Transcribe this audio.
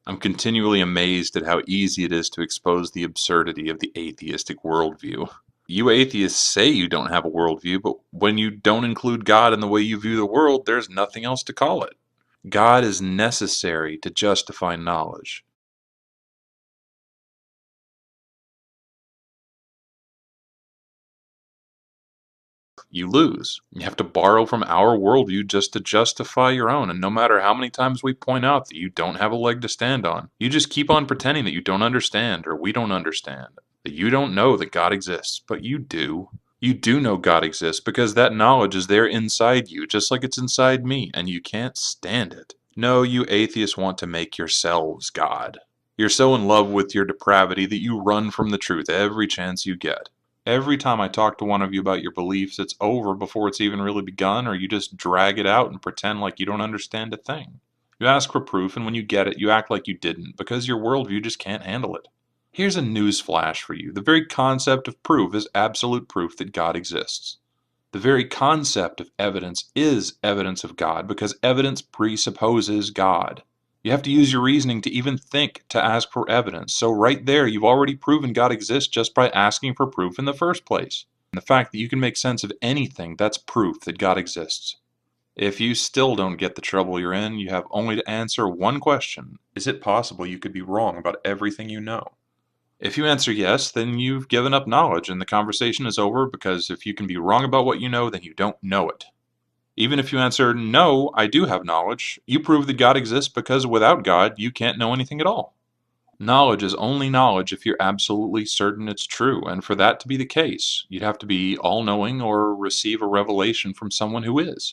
I'm continually amazed at how easy it is to expose the absurdity of the atheistic worldview. You atheists say you don't have a worldview, but when you don't include God in the way you view the world, there's nothing else to call it. God is necessary to justify knowledge. You lose. You have to borrow from our worldview just to justify your own, and no matter how many times we point out that you don't have a leg to stand on, you just keep on pretending that you don't understand or we don't understand, that you don't know that God exists, but you do. You do know God exists because that knowledge is there inside you, just like it's inside me, and you can't stand it. No, you atheists want to make yourselves God. You're so in love with your depravity that you run from the truth every chance you get. Every time I talk to one of you about your beliefs, it's over before it's even really begun, or you just drag it out and pretend like you don't understand a thing. You ask for proof, and when you get it, you act like you didn't, because your worldview just can't handle it. Here's a news flash for you. The very concept of proof is absolute proof that God exists. The very concept of evidence is evidence of God, because evidence presupposes God. You have to use your reasoning to even think to ask for evidence. So right there, you've already proven God exists just by asking for proof in the first place. And the fact that you can make sense of anything, that's proof that God exists. If you still don't get the trouble you're in, you have only to answer one question. Is it possible you could be wrong about everything you know? If you answer yes, then you've given up knowledge and the conversation is over, because if you can be wrong about what you know, then you don't know it. Even if you answer, no, I do have knowledge, you prove that God exists, because without God, you can't know anything at all. Knowledge is only knowledge if you're absolutely certain it's true, and for that to be the case, you'd have to be all-knowing or receive a revelation from someone who is.